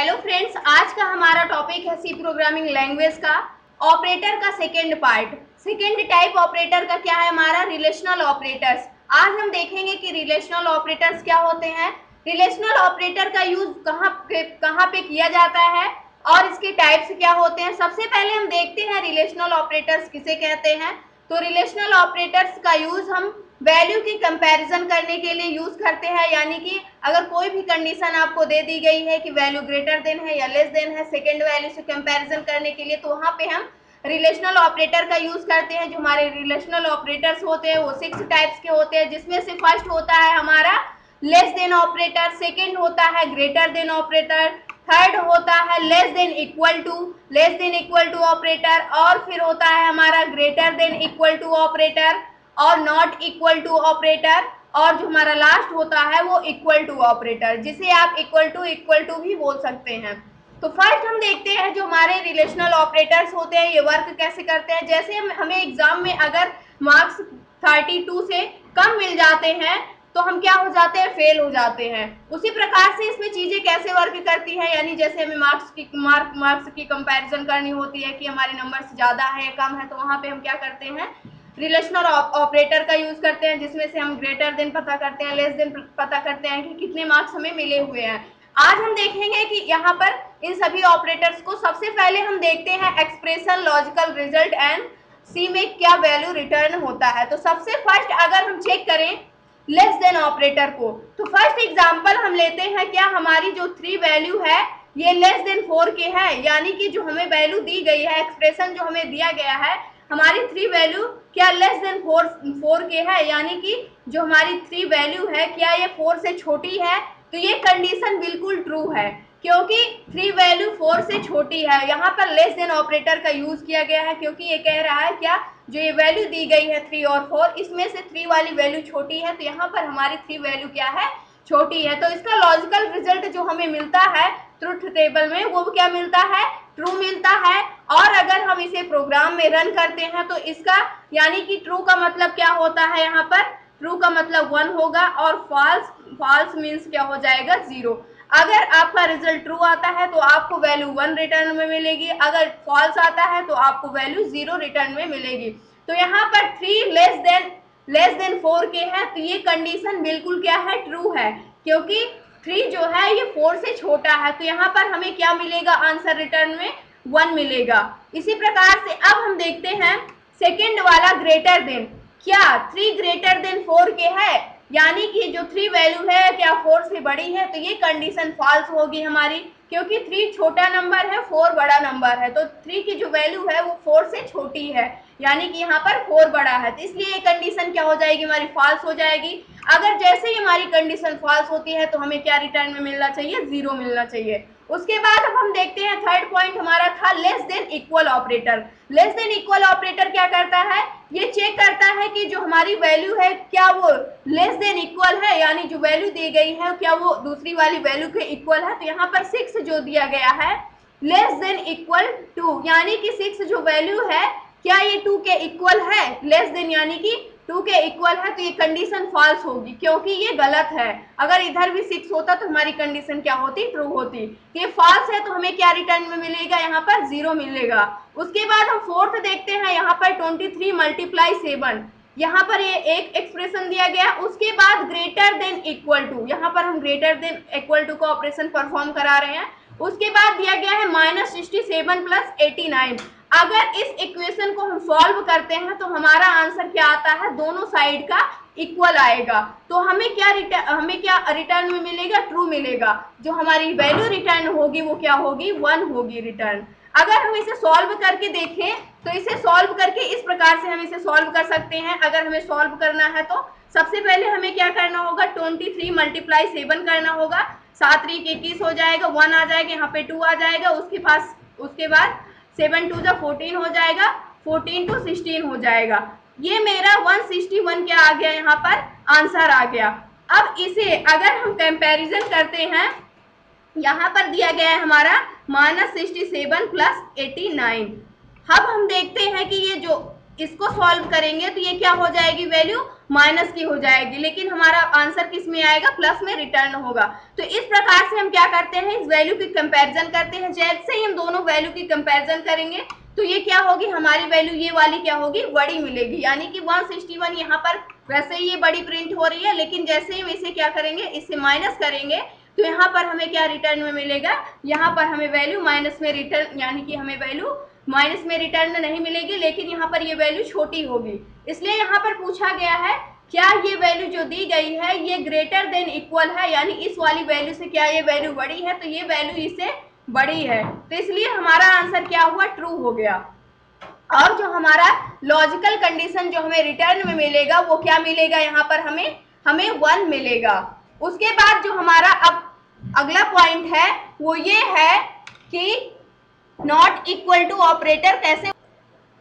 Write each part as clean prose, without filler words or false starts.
Hello friends, आज का हमारा टॉपिक है सी प्रोग्रामिंग लैंग्वेज का ऑपरेटर का second part. Second type operator का क्या है हमारा रिलेशनल ऑपरेटर्स। आज हम देखेंगे कि रिलेशनल ऑपरेटर्स क्या होते हैं, रिलेशनल ऑपरेटर का यूज कहाँ पे किया जाता है और इसके टाइप्स क्या होते हैं। सबसे पहले हम देखते हैं रिलेशनल ऑपरेटर्स किसे कहते हैं। तो रिलेशनल ऑपरेटर्स का यूज हम वैल्यू की कंपैरिजन करने के लिए यूज करते हैं, यानी कि अगर कोई भी कंडीशन आपको दे दी गई है कि वैल्यू ग्रेटर देन है या लेस देन है, सेकेंड वैल्यू से कंपैरिजन करने के लिए, तो वहां पे हम रिलेशनल ऑपरेटर का यूज करते हैं। जो हमारे रिलेशनल ऑपरेटर्स होते हैं वो 6 टाइप्स के होते हैं, जिसमें से फर्स्ट होता है हमारा लेस देन ऑपरेटर, सेकेंड होता है ग्रेटर देन ऑपरेटर, थर्ड होता है less than equal to operator, और फिर होता है हमारा greater than equal to operator और नॉट इक्वल टू ऑपरेटर, और जो हमारा लास्ट होता है वो इक्वल टू ऑपरेटर, जिसे आप इक्वल टू भी बोल सकते हैं। तो फर्स्ट हम देखते हैं जो हमारे रिलेशनल ऑपरेटर्स होते हैं ये वर्क कैसे करते हैं। जैसे हमें एग्जाम में अगर मार्क्स 32 से कम मिल जाते हैं तो हम क्या हो जाते हैं, फेल हो जाते हैं। उसी प्रकार से इसमें चीजें कैसे वर्क करती हैं, यानी जैसे हमें मार्क्स की कंपैरिजन करनी होती है कि हमारे नंबर्स ज्यादा है या कम है, तो वहां पे हम क्या करते हैं रिलेशनल ऑपरेटर का यूज करते हैं, जिसमें से हम ग्रेटर देन पता करते हैं, लेस देन पता करते हैं कि कितने मार्क्स हमें मिले हुए हैं। आज हम देखेंगे कि यहाँ पर इन सभी ऑपरेटर्स को सबसे पहले हम देखते हैं एक्सप्रेशन, लॉजिकल रिजल्ट एंड सी में क्या वैल्यू रिटर्न होता है। तो सबसे फर्स्ट अगर हम चेक करें लेस देन ऑपरेटर को, तो फर्स्ट एग्जांपल हम लेते हैं, क्या हमारी जो 3 वैल्यू है ये लेस देन 4 के है, यानी कि जो हमें वैल्यू दी गई है, एक्सप्रेशन जो हमें दिया गया है, हमारी 3 वैल्यू क्या लेस देन 4 के है, यानी कि जो हमारी 3 वैल्यू है क्या ये 4 से छोटी है। तो ये कंडीशन बिल्कुल ट्रू है, क्योंकि 3 वैल्यू 4 से छोटी है। यहाँ पर लेस देन ऑपरेटर का यूज किया गया है, क्योंकि ये कह रहा है क्या जो ये वैल्यू दी गई है 3 और 4, इसमें से 3 वाली वैल्यू छोटी है, तो यहाँ पर हमारी 3 वैल्यू क्या है, छोटी है। तो इसका लॉजिकल रिजल्ट जो हमें मिलता है ट्रुथ टेबल में वो क्या मिलता है, ट्रू मिलता है। और अगर हम इसे प्रोग्राम में रन करते हैं तो इसका यानी कि ट्रू का मतलब क्या होता है, यहाँ पर ट्रू का मतलब 1 होगा और फॉल्स मीन्स क्या हो जाएगा 0। अगर आपका रिजल्ट ट्रू आता है तो आपको वैल्यू 1 रिटर्न में मिलेगी, अगर फॉल्स आता है तो आपको वैल्यू 0 रिटर्न में मिलेगी। तो यहाँ पर 3 लेस देन 4 के है, तो ये कंडीशन बिल्कुल क्या है, ट्रू है, क्योंकि 3 जो है ये 4 से छोटा है। तो यहाँ पर हमें क्या मिलेगा, आंसर रिटर्न में 1 मिलेगा। इसी प्रकार से अब हम देखते हैं सेकेंड वाला ग्रेटर देन, क्या 3 ग्रेटर देन 4 के है, यानी कि जो 3 वैल्यू है क्या 4 से बड़ी है, तो ये कंडीशन फॉल्स होगी हमारी, क्योंकि 3 छोटा नंबर है 4 बड़ा नंबर है, तो 3 की जो वैल्यू है वो 4 से छोटी है, यानी कि यहाँ पर 4 बड़ा है, तो इसलिए ये कंडीशन क्या हो जाएगी, हमारी फॉल्स हो जाएगी। अगर जैसे ही हमारी कंडीशन फॉल्स होती है तो हमें क्या रिटर्न में मिलना चाहिए, 0 मिलना चाहिए। उसके बाद अब हम देखते हैं थर्ड पॉइंट हमारा था less than equal operator. Less than equal operator क्या करता है, ये चेक करता है कि जो हमारी वैल्यू है क्या वो लेस देन इक्वल है, यानी जो वैल्यू दी गई है क्या वो दूसरी वाली वैल्यू के इक्वल है। तो यहाँ पर 6 जो दिया गया है लेस देन इक्वल टू, यानी कि 6 जो वैल्यू है क्या ये 2 के इक्वल है, लेस देन यानी कि 2 के इक्वल है, तो ये कंडीशन फॉल्स होगी, क्योंकि ये गलत है। अगर इधर भी 6 होता तो हमारी कंडीशन क्या होती, ट्रू होती। ये फॉल्स है तो हमें क्या रिटर्न में मिलेगा, यहाँ पर 0 मिलेगा। उसके बाद हम फोर्थ देखते हैं, यहाँ पर 23 मल्टीप्लाई 7, यहाँ पर ये एक एक्सप्रेशन दिया गया। उसके बाद ग्रेटर देन इक्वल टू, यहाँ पर हम ग्रेटर देन इक्वल टू का ऑपरेशन परफॉर्म करा रहे हैं। उसके बाद दिया गया है -67 प्लस 89। अगर इस इक्वेशन को हम सॉल्व करते हैं तो हमारा आंसर क्या आता है, दोनों साइड का इक्वल आएगा। तो हमें क्या रिटर्न में मिलेगा, ट्रू मिलेगा। जो हमारी वैल्यू रिटर्न होगी वो क्या होगी, 1 होगी रिटर्न। अगर हम इसे सॉल्व करके देखें तो इसे सॉल्व करके इस प्रकार से हम इसे सॉल्व कर सकते हैं। अगर हमें सॉल्व करना है तो सबसे पहले हमें क्या करना होगा, 23 मल्टीप्लाई 7 करना होगा, 7 3 21 हो जाएगा, 1 आ जाएगा, यहाँ पे 2 आ जाएगा, उसके बाद 7 2 14 हो जाएगा, 14 2 16 हो जाएगा। ये मेरा 161 क्या आ गया, यहाँ पर आंसर आ गया। अब इसे अगर हम कंपैरिजन करते हैं, यहाँ पर दिया गया है हमारा -67 प्लस 89। अब हम देखते हैं कि ये जो इसको सॉल्व करेंगे तो ये क्या हो जाएगी वैल्यू माइनस की हो जाएगी, लेकिन हमारा आंसर किस में आएगा, प्लस में रिटर्न होगा। तो इस प्रकार से हम क्या करते हैं, इस वैल्यू की कंपैरिजन करते हैं। जैसे ही हम दोनों वैल्यू की कंपैरिजन करेंगे तो ये क्या होगी, हमारी वैल्यू ये वाली क्या होगी, बड़ी मिलेगी, यानी कि 161 यहाँ पर वैसे ही ये बड़ी प्रिंट हो रही है, लेकिन जैसे ही हम इसे क्या करेंगे, इससे माइनस करेंगे तो यहाँ पर हमें क्या रिटर्न में मिलेगा, यहाँ पर हमें वैल्यू माइनस में रिटर्न, यानी कि हमें वैल्यू माइनस में रिटर्न नहीं मिलेगी, लेकिन यहाँ पर ये वैल्यू छोटी होगी। इसलिए यहाँ पर पूछा गया है क्या ये वैल्यू जो दी गई है ये ग्रेटर देन इक्वल है, यानी इस वाली वैल्यू से क्या ये वैल्यू बड़ी है, तो ये वैल्यू इससे बड़ी है, तो इसलिए हमारा आंसर क्या हुआ, ट्रू हो गया। और जो हमारा लॉजिकल कंडीशन जो हमें रिटर्न में मिलेगा वो क्या मिलेगा, यहाँ पर हमें 1 मिलेगा। उसके बाद जो हमारा अब अगला पॉइंट है वो ये है कि नॉट इक्वल टू ऑपरेटर कैसे,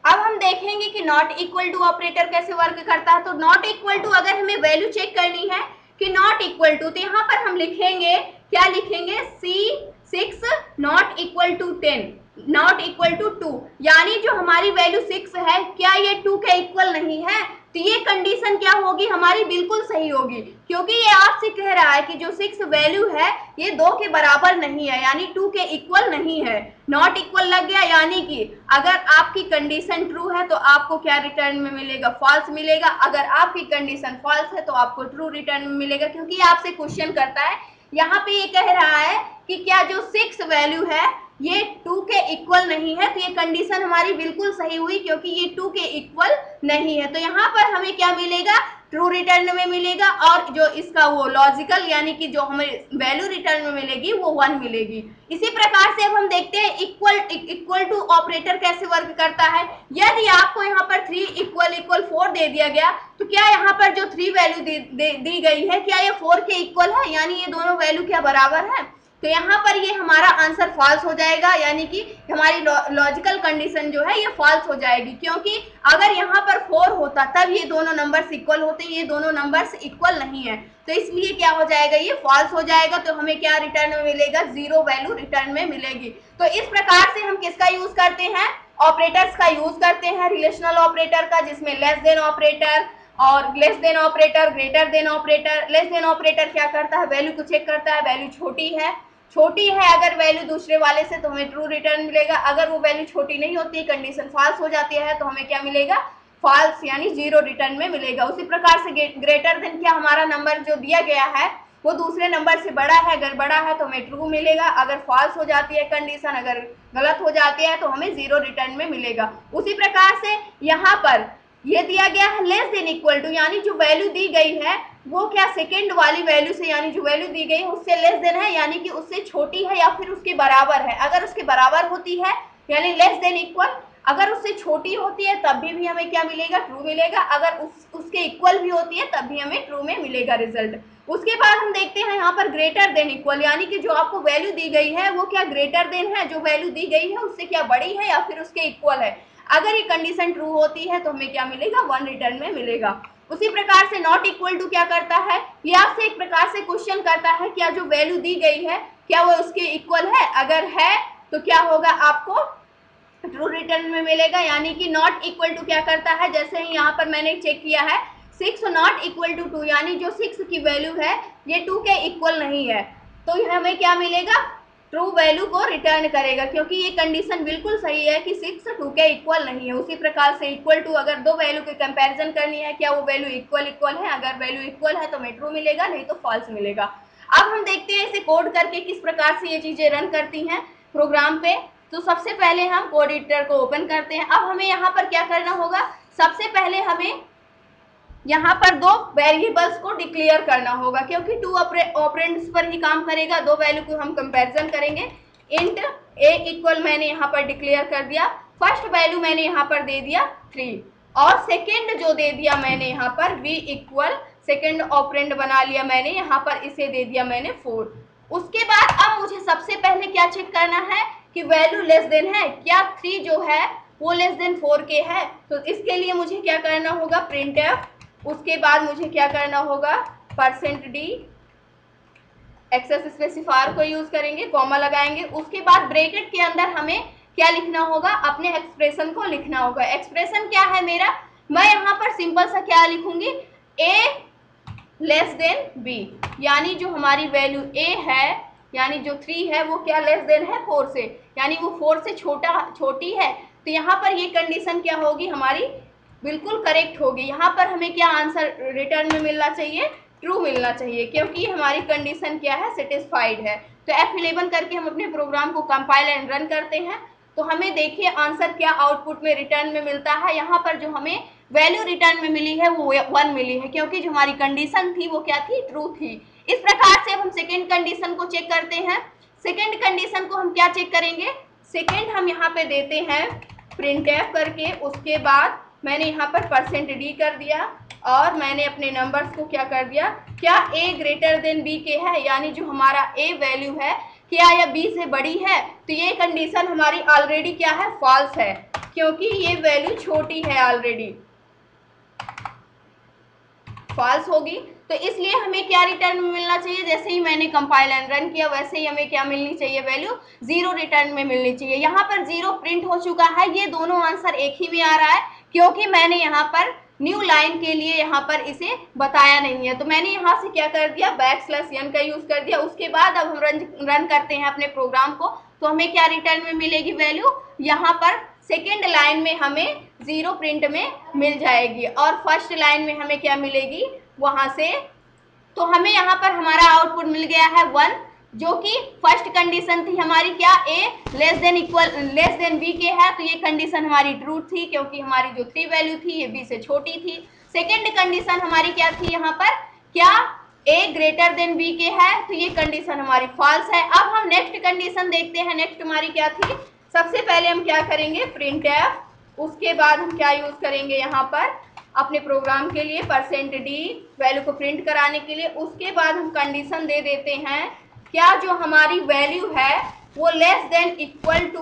अब हम देखेंगे कि नॉट इक्वल टू ऑपरेटर कैसे वर्क करता है। तो नॉट इक्वल टू अगर हमें वैल्यू चेक करनी है कि नॉट इक्वल टू, तो यहाँ पर हम लिखेंगे, क्या लिखेंगे, C6 not equal to 10 not equal to 2, यानी जो हमारी वैल्यू 6 है क्या ये 2 के इक्वल नहीं है, तो ये कंडीशन क्या होगी, हमारी बिल्कुल सही होगी, क्योंकि ये आपसे कह रहा है कि जो 6 वैल्यू है ये 2 के बराबर नहीं है, यानी 2 के इक्वल नहीं है। नॉट इक्वल लग गया, यानी कि अगर आपकी कंडीशन ट्रू है तो आपको क्या रिटर्न में मिलेगा, फॉल्स मिलेगा। अगर आपकी कंडीशन फॉल्स है तो आपको ट्रू रिटर्न में मिलेगा, क्योंकि आपसे क्वेश्चन करता है, यहाँ पे ये कह रहा है कि क्या जो 6 वैल्यू है ये 2 के इक्वल नहीं है, तो ये कंडीशन हमारी बिल्कुल सही हुई, क्योंकि ये 2 के इक्वल नहीं है। तो यहाँ पर हमें क्या मिलेगा, ट्रू रिटर्न में मिलेगा, और जो इसका वो लॉजिकल यानी कि जो हमें वैल्यू रिटर्न में मिलेगी वो 1 मिलेगी। इसी प्रकार से अब हम देखते हैं इक्वल टू ऑपरेटर कैसे वर्क करता है। यदि आपको यहाँ पर 3 इक्वल 4 दे दिया गया, तो क्या यहाँ पर जो 3 वैल्यू दी गई है क्या ये 4 के इक्वल है, यानी ये दोनों वैल्यू क्या बराबर है, तो यहाँ पर ये हमारा आंसर फॉल्स हो जाएगा, यानी कि हमारी लॉजिकल कंडीशन जो है ये फॉल्स हो जाएगी, क्योंकि अगर यहाँ पर 4 होता तब ये दोनों नंबर्स इक्वल होते, ये दोनों नंबर्स इक्वल नहीं है, तो इसलिए क्या हो जाएगा, ये फॉल्स हो जाएगा। तो हमें क्या रिटर्न में मिलेगा, 0 वैल्यू रिटर्न में मिलेगी। तो इस प्रकार से हम किसका यूज करते हैं, ऑपरेटर्स का यूज करते हैं, रिलेशनल ऑपरेटर का, जिसमें लेस देन ऑपरेटर और less than operator, greater than operator. Less than operator क्या करता है, वैल्यू को चेक करता है, वैल्यू छोटी है अगर वैल्यू दूसरे वाले से तो हमें ट्रू रिटर्न मिलेगा, अगर वो वैल्यू छोटी नहीं होती, कंडीशन फॉल्स हो जाती है तो हमें क्या मिलेगा, फॉल्स, यानी 0 रिटर्न में मिलेगा। उसी प्रकार से ग्रेटर देन, क्या हमारा नंबर जो दिया गया है वो दूसरे नंबर से बड़ा है, अगर बड़ा है तो हमें ट्रू मिलेगा, अगर फॉल्स हो जाती है कंडीशन, अगर गलत हो जाती है तो हमें 0 रिटर्न में मिलेगा। उसी प्रकार से यहाँ पर ये दिया गया है लेस देन इक्वल टू, यानी जो वैल्यू दी गई है वो क्या सेकंड वाली वैल्यू से, यानी जो वैल्यू दी गई है उससे लेस देन है, यानी कि उससे छोटी है या फिर उसके बराबर है। अगर उसके बराबर होती है यानी लेस देन इक्वल, अगर उससे छोटी होती है तब भी हमें क्या मिलेगा, ट्रू मिलेगा, अगर उसके इक्वल भी होती है तब भी हमें ट्रू में मिलेगा रिजल्ट। उसके बाद हम देखते हैं यहाँ पर ग्रेटर देन इक्वल, यानी कि जो आपको वैल्यू दी गई है वो क्या ग्रेटर देन है, जो वैल्यू दी गई है उससे क्या बड़ी है या फिर उसके इक्वल है। अगर ये कंडीशन ट्रू होती है तो हमें क्या मिलेगा, 1 रिटर्न में मिलेगा। उसी प्रकार से नॉट इक्वल टू क्या करता है, ये आपसे एक प्रकार से क्वेश्चन करता है क्या जो वैल्यू दी गई है क्या वो उसके इक्वल है, अगर है तो क्या होगा, आपको ट्रू रिटर्न में मिलेगा। यानी कि नॉट इक्वल टू क्या करता है, जैसे ही यहाँ पर मैंने चेक किया है 6 नॉट इक्वल टू 2, यानी जो 6 की वैल्यू है ये 2 के इक्वल नहीं है, तो हमें क्या मिलेगा, ट्रू वैल्यू को रिटर्न करेगा, क्योंकि ये कंडीशन बिल्कुल सही है कि 6 2 के इक्वल नहीं है। उसी प्रकार से इक्वल टू, अगर दो वैल्यू की कंपैरिजन करनी है क्या वो वैल्यू इक्वल है, अगर वैल्यू इक्वल है तो हमें ट्रू मिलेगा, नहीं तो फॉल्स मिलेगा। अब हम देखते हैं इसे कोड करके किस प्रकार से ये चीजें रन करती हैं प्रोग्राम पे। तो सबसे पहले हम कोड एडिटर को ओपन करते हैं। अब हमें यहाँ पर क्या करना होगा, सबसे पहले हमें यहाँ पर दो वेरिएबल्स को डिक्लेयर करना होगा, क्योंकि 2 ऑपरेंड्स पर ही काम करेगा। दो वैल्यू को हम कंपैरिजन करेंगे। इंट a इक्वल मैंने यहाँ पर डिक्लेयर कर दिया, फर्स्ट वैल्यू मैंने यहाँ पर दे दिया 3, और सेकेंड जो दे दिया मैंने यहाँ पर v इक्वल सेकेंड ऑपरेंड बना लिया मैंने, यहाँ पर इसे दे दिया मैंने 4। उसके बाद अब मुझे सबसे पहले क्या चेक करना है कि वैल्यू लेस देन है, क्या 3 जो है वो लेस देन 4 के है। तो इसके लिए मुझे क्या करना होगा, प्रिंट एफ, उसके बाद मुझे क्या करना होगा, %d एक्सेस स्पेसिफायर को यूज करेंगे, कॉमा लगाएंगे। उसके बाद ब्रैकेट के अंदर हमें क्या लिखना होगा, अपने एक्सप्रेशन को लिखना होगा। एक्सप्रेशन क्या है मेरा, मैं यहाँ पर सिंपल सा क्या लिखूंगी, ए लेस देन बी, यानी जो हमारी वैल्यू ए है यानी जो 3 है वो क्या लेस देन है 4 से, यानी वो 4 से छोटी है। तो यहाँ पर ये कंडीशन क्या होगी हमारी बिल्कुल करेक्ट होगी। यहाँ पर हमें क्या आंसर रिटर्न में मिलना चाहिए, ट्रू मिलना चाहिए, क्योंकि हमारी कंडीशन क्या है सेटिस्फाइड है। तो F11 करके हम अपने प्रोग्राम को कंपाइल एंड रन करते हैं। तो हमें देखिए आंसर क्या आउटपुट में रिटर्न में मिलता है। यहाँ पर जो हमें वैल्यू रिटर्न में मिली है वो 1 मिली है, क्योंकि जो हमारी कंडीशन थी वो क्या थी, ट्रू थी। इस प्रकार से अब हम सेकेंड कंडीशन को चेक करते हैं। सेकेंड कंडीशन को हम क्या चेक करेंगे, सेकेंड हम यहाँ पे देते हैं printf करके, उसके बाद मैंने यहाँ पर %d कर दिया और मैंने अपने नंबर्स को क्या कर दिया, क्या a ग्रेटर देन b के है, यानी जो हमारा a वैल्यू है क्या या b से बड़ी है। तो ये कंडीशन हमारी ऑलरेडी क्या है, फॉल्स है, क्योंकि ये वैल्यू छोटी है, ऑलरेडी फॉल्स होगी। तो इसलिए हमें क्या रिटर्न में मिलना चाहिए, जैसे ही मैंने कंपाइल एंड रन किया वैसे ही हमें क्या मिलनी चाहिए, वैल्यू 0 रिटर्न में मिलनी चाहिए। यहाँ पर 0 प्रिंट हो चुका है, ये दोनों आंसर एक ही में आ रहा है, क्योंकि मैंने यहाँ पर न्यू लाइन के लिए यहाँ पर इसे बताया नहीं है। तो मैंने यहाँ से क्या कर दिया, \n का यूज कर दिया। उसके बाद अब हम रन करते हैं अपने प्रोग्राम को, तो हमें क्या रिटर्न में मिलेगी वैल्यू, यहाँ पर सेकेंड लाइन में हमें 0 प्रिंट में मिल जाएगी और फर्स्ट लाइन में हमें क्या मिलेगी वहां से। तो हमें यहाँ पर हमारा आउटपुट मिल गया है 1, जो कि फर्स्ट कंडीशन थी हमारी क्या, a लेस देन b के है। तो ये कंडीशन हमारी ट्रू थी, क्योंकि हमारी जो 3 वैल्यू थी ये b से छोटी थी। सेकेंड कंडीशन हमारी क्या थी, यहाँ पर क्या a ग्रेटर देन b के है, तो ये कंडीशन हमारी फॉल्स है। अब हम नेक्स्ट कंडीशन देखते हैं। नेक्स्ट हमारी क्या थी, सबसे पहले हम क्या करेंगे printf, उसके बाद हम क्या यूज करेंगे यहाँ पर अपने प्रोग्राम के लिए %d वैल्यू को प्रिंट कराने के लिए। उसके बाद हम कंडीशन दे देते हैं क्या जो हमारी वैल्यू है वो less than equal to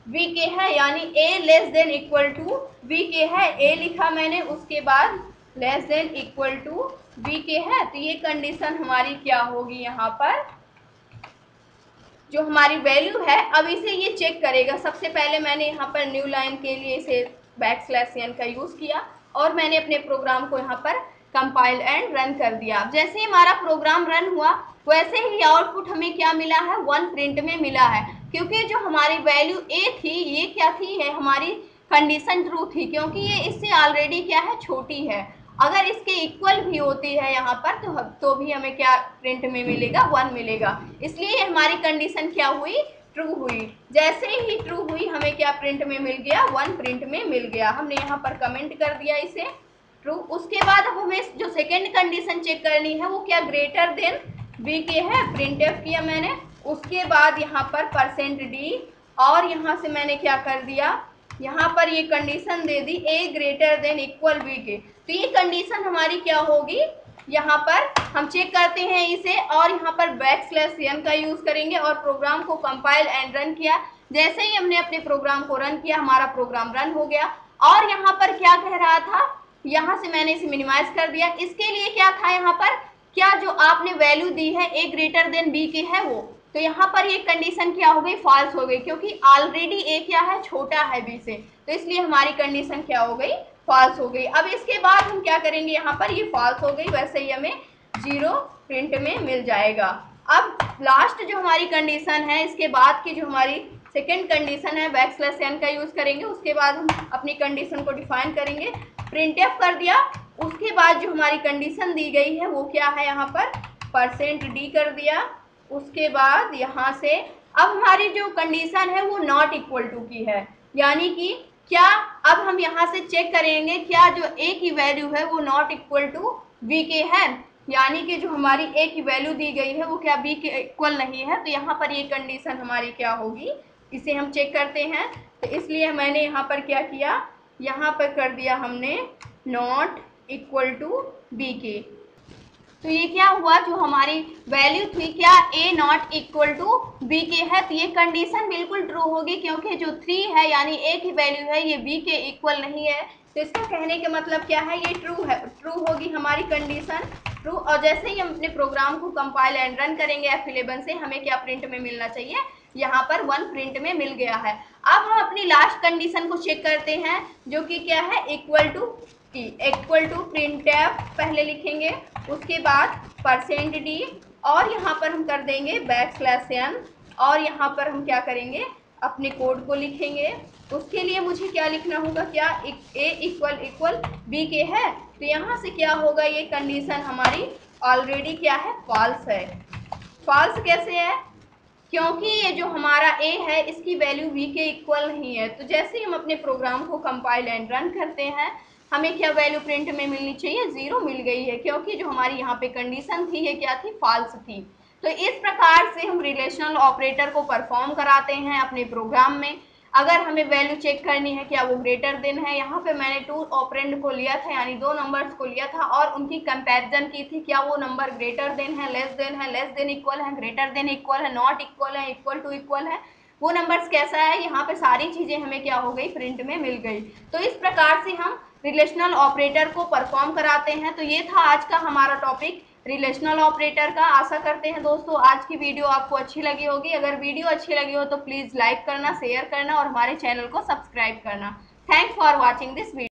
v के है, यानी a less than equal to v के है, a लिखा मैंने, उसके बाद less than equal to v के है। तो ये कंडीशन हमारी क्या होगी, यहाँ पर जो हमारी वैल्यू है अब इसे ये चेक करेगा। सबसे पहले मैंने यहाँ पर न्यू लाइन के लिए इसे \n का यूज किया और मैंने अपने प्रोग्राम को यहाँ पर कंपाइल एंड रन कर दिया। जैसे ही हमारा प्रोग्राम रन हुआ वैसे ही आउटपुट हमें क्या मिला है, 1 प्रिंट में मिला है, क्योंकि जो हमारी वैल्यू a थी ये क्या थी, है हमारी कंडीशन ट्रू थी, क्योंकि ये इससे ऑलरेडी क्या है, छोटी है। अगर इसके इक्वल भी होती है यहाँ पर तो भी हमें क्या प्रिंट में मिलेगा, 1 मिलेगा। इसलिए हमारी कंडीशन क्या हुई, ट्रू हुई। जैसे ही ट्रू हुई हमें क्या प्रिंट में मिल गया, 1 प्रिंट में मिल गया। हमने यहाँ पर कमेंट कर दिया इसे ट्रू। उसके बाद अब हमें जो सेकेंड कंडीशन चेक करनी है वो क्या ग्रेटर देन b के है, printf किया मैंने। उसके बाद यहाँ पर %d और यहाँ से मैंने क्या कर दिया, यहाँ पर ये condition they the a greater than equal b के। तो ये कंडीशन हमारी क्या होगी, यहाँ पर हम चेक करते हैं इसे और यहाँ पर \n का यूज करेंगे और प्रोग्राम को कंपाइल एंड रन किया। जैसे ही हमने अपने प्रोग्राम को रन किया हमारा प्रोग्राम रन हो गया। और यहाँ पर क्या कह रहा था, यहाँ से मैंने इसे मिनिमाइज कर दिया। इसके लिए क्या था, यहाँ पर क्या जो आपने वैल्यू दी है a ग्रेटर देन b के है वो, तो यहाँ पर ये कंडीशन क्या हो गई, फॉल्स हो गई, क्योंकि ऑलरेडी a क्या है, छोटा है b से, तो इसलिए हमारी कंडीशन क्या हो गई, फॉल्स हो गई। अब इसके बाद हम क्या करेंगे, यहाँ पर ये फॉल्स हो गई, वैसे ही हमें 0 प्रिंट में मिल जाएगा। अब लास्ट जो हमारी कंडीशन है, इसके बाद की जो हमारी सेकेंड कंडीशन है \n का यूज करेंगे। उसके बाद हम अपनी कंडीशन को डिफाइन करेंगे, printf कर दिया। उसके बाद जो हमारी कंडीशन दी गई है वो क्या है, यहाँ पर %d कर दिया। उसके बाद यहाँ से अब हमारी जो कंडीशन है वो नॉट इक्वल टू की है, यानी कि क्या अब हम यहाँ से चेक करेंगे क्या जो a की वैल्यू है वो नॉट इक्वल टू b के है, यानी कि जो हमारी a की वैल्यू दी गई है वो क्या b के इक्वल नहीं है। तो यहाँ पर ये कंडीशन हमारी क्या होगी, इसे हम चेक करते हैं। तो इसलिए मैंने यहाँ पर क्या किया, यहाँ पर कर दिया हमने नॉट इक्वल टू b के। तो ये क्या हुआ, जो हमारी वैल्यू थी क्या a not equal to b के है, तो ये कंडीशन बिल्कुल ट्रू होगी, क्योंकि जो 3 है यानी a की वैल्यू है ये b के इक्वल नहीं है। तो इसका कहने का मतलब क्या है, ये ट्रू है, ट्रू होगी हमारी कंडीशन ट्रू। और जैसे ही हम अपने प्रोग्राम को कंपाइल एंड रन करेंगे F11 से, हमें क्या प्रिंट में मिलना चाहिए, यहाँ पर 1 प्रिंट में मिल गया है। अब हम अपनी लास्ट कंडीशन को चेक करते हैं, जो कि क्या है, equal to D equal to printf पहले लिखेंगे, उसके बाद %d और यहाँ पर हम कर देंगे \n और यहाँ पर हम क्या करेंगे, अपने कोड को लिखेंगे। उसके लिए मुझे क्या लिखना होगा, क्या a इक्वल b के है, तो यहाँ से क्या होगा, ये कंडीशन हमारी ऑलरेडी क्या है, फॉल्स है। फॉल्स कैसे है, क्योंकि ये जो हमारा a है इसकी वैल्यू b के इक्वल नहीं है। तो जैसे ही हम अपने प्रोग्राम को कंपाइल एंड रन करते हैं, हमें क्या वैल्यू प्रिंट में मिलनी चाहिए, 0 मिल गई है, क्योंकि जो हमारी यहाँ पे कंडीशन थी ये क्या थी, फॉल्स थी। तो इस प्रकार से हम रिलेशनल ऑपरेटर को परफॉर्म कराते हैं अपने प्रोग्राम में। अगर हमें वैल्यू चेक करनी है क्या वो ग्रेटर देन है, यहाँ पे मैंने 2 ऑपरेंड को लिया था, यानी 2 नंबर्स को लिया था और उनकी कंपैरिजन की थी, क्या वो नंबर ग्रेटर देन है, लेस देन इक्वल है, ग्रेटर देन इक्वल है, नॉट इक्वल है, इक्वल टू इक्वल है, वो नंबर्स कैसा है। यहाँ पे सारी चीजें हमें क्या हो गई, प्रिंट में मिल गई। तो इस प्रकार से हम रिलेशनल ऑपरेटर को परफॉर्म कराते हैं। तो ये था आज का हमारा टॉपिक रिलेशनल ऑपरेटर का। आशा करते हैं दोस्तों आज की वीडियो आपको अच्छी लगी होगी। अगर वीडियो अच्छी लगी हो तो प्लीज़ लाइक करना, शेयर करना और हमारे चैनल को सब्सक्राइब करना। Thanks for watching this video.